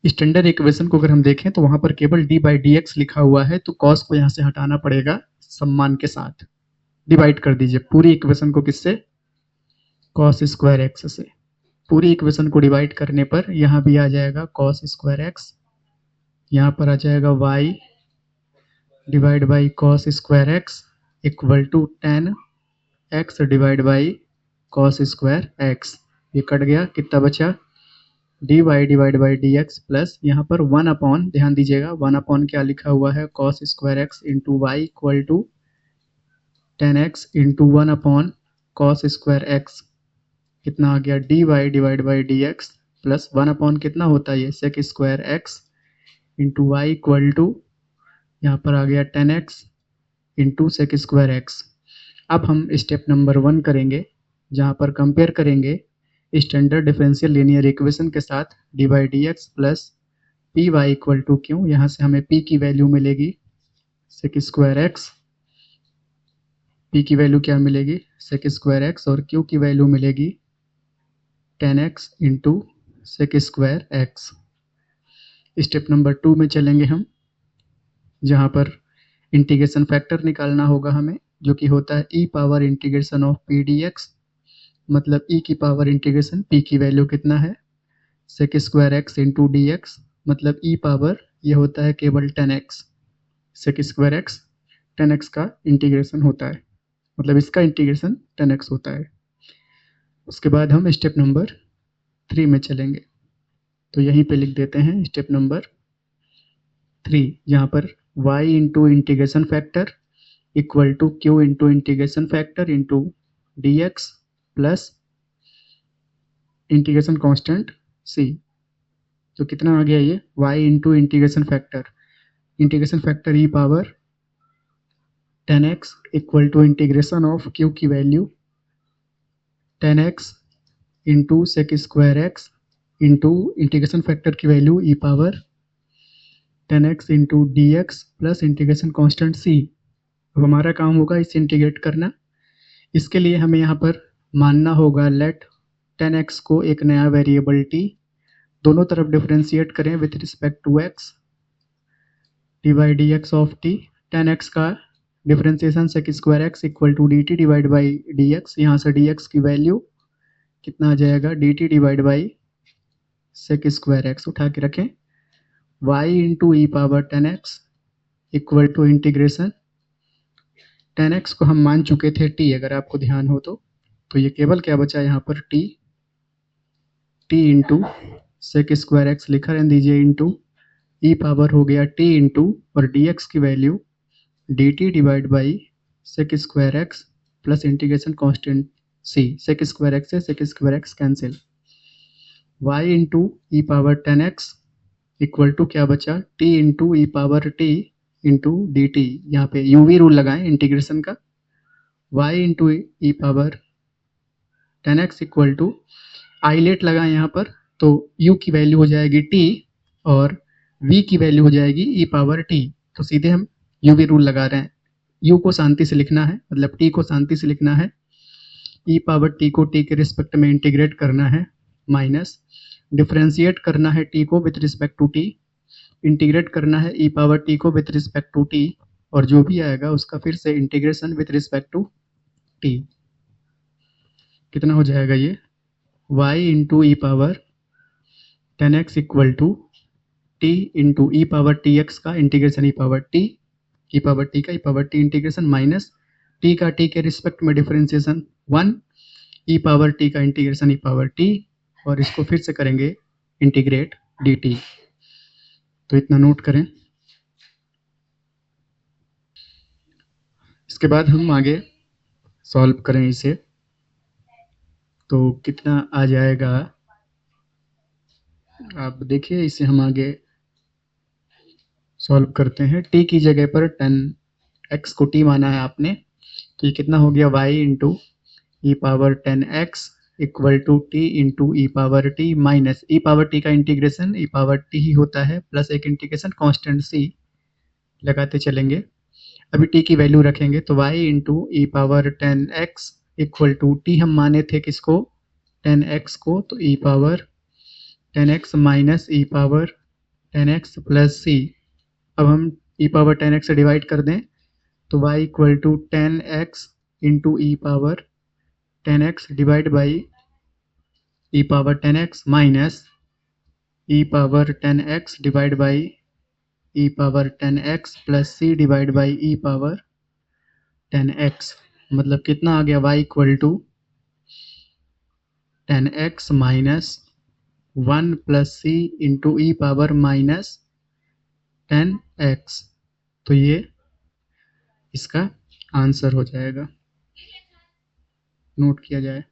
Standard equation को अगर हम देखें तो वहां पर केवल डी बाई डी एक्स लिखा हुआ है, तो कॉस को यहाँ से हटाना पड़ेगा सम्मान के साथ। डिवाइड कर दीजिए पूरी इक्वेशन को किससे, कॉस स्क्वायर एक्स से। पूरी इक्वेशन को डिवाइड करने पर यहाँ भी आ जाएगा कॉस स्क्वायर एक्स, यहाँ पर आ जाएगा y divide by cos square x equal to tan x divide by cos square x. ये कट गया, कितना बचा, d y divide by d x plus यहाँ पर वन अपॉन, ध्यान दीजिएगा वन अपॉन क्या लिखा हुआ है, cos square x into y equal to tan x into one upon cos square x, कितना आ गया, d y divide by d x plus one upon कितना होता है ये, sec square x into y equal to, यहाँ पर आ गया tan x into sec square x. अब हम स्टेप नंबर 1 करेंगे, जहाँ पर कंपेयर करेंगे स्टैंडर्ड डिफरेंशियल लीनियर इक्वेशन के साथ d by d x plus p y equal to q. यहाँ से हमें पी की वैल्यू मिलेगी सेक स्क्वायर एक्स, पी की वैल्यू क्या मिलेगी, सेक स्क्वायर एक्स, और क्यू की वैल्यू मिलेगी tan x into sec square x. Step number 2 में चलेंगे हम, जहाँ पर इंटीग्रेशन फैक्टर निकालना होगा हमें, जो कि होता है e power integration of p d x, मतलब ई की पावर इंटीग्रेशन पी की वैल्यू कितना है, sec square x into d x, मतलब ई पावर ये होता है केवल tan x, sec square x tan x का इंटीग्रेशन होता है, मतलब इसका इंटीग्रेशन टेन एक्स होता है। उसके बाद हम स्टेप नंबर 3 में चलेंगे, तो यहीं पे लिख देते हैं स्टेप नंबर 3, जहाँ पर y into integration factor equal to q into integration factor into d x plus integration constant c। तो कितना आ गया ये, y into integration factor e power tan x equal to integration of q की value tan x into sec square x into integration factor की value e power tan x into d x plus integration constant c. अब हमारा काम होगा इसे integrate करना। इसके लिए हमें यहाँ पर मानना होगा लेट टेन एक्स को एक नया वेरिएबल टी, दोनों तरफ डिफरेंशिएट करें with respect to x, d by d x of t, tan x का differentiation sec square x equal to d t divide by d x, यहाँ से डी एक्स की वैल्यू कितना आ जाएगा, d t divide by sec square x उठा के रखें, y into e power tan x equal to integration, tan x को हम मान चुके थे t, अगर आपको ध्यान हो तो ये केवल क्या बचा यहाँ पर t into sec square x लिखा रहने दीजिए इंटू ई पावर हो गया t इंटू और dx की value dt divide by sec square x plus integration constant c, sec square x से sec square x cancel, y into e power tan x equal to क्या बचा, t into e power t into d t, यहाँ पे UV rule लगाएं इंटीग्रेशन का, y into e power tan x equal to islet लगाएं यहाँ पर, तो u की वैल्यू हो जाएगी t और v की वैल्यू हो जाएगी ई पावर t, तो सीधे हम यूवी रूल लगा रहे हैं, u को शांति से लिखना है, मतलब t को शांति से लिखना है, ई पावर t को t के रिस्पेक्ट में इंटीग्रेट करना है, माइनस डिफरेंशिएट करना है t को with respect to t, integrate करना है ई पावर t को विथ रिस्पेक्ट टू t, और जो भी आएगा उसका फिर से integration with respect to t। कितना हो जाएगा ये, y into e power tan x equal to t into e power t x का integration e power T integration minus t का t के रिस्पेक्ट में डिफरेंशिएशन 1 ई पावर t का integration e power t, और इसको फिर से करेंगे इंटीग्रेट dt। तो इतना नोट करें। इसके बाद हम आगे सॉल्व करें इसे, तो कितना आ जाएगा आप देखिए, इसे हम आगे सॉल्व करते हैं। t की जगह पर 10x को t माना है आपने, तो ये कितना हो गया, y into e power 10x equal to t into e power t minus e power t का इंटीग्रेशन ई पावर t ही होता है, प्लस एक इंटीग्रेशन कांस्टेंट c लगाते चलेंगे। अभी t की वैल्यू रखेंगे तो y into e power 10x equal to t हम माने थे किसको, 10x को, तो e power 10x minus e power 10x plus c. अब हम ई पावर 10x से डिवाइड कर दें तो y equal to 10x into e power 10x divide by e power 10x minus e power 10x divide by e power 10x plus c divide by e power 10x। मतलब कितना आ गया, y equal to 10x minus 1 plus c into e power minus 10x। तो ये इसका answer हो जाएगा, note किया जाए।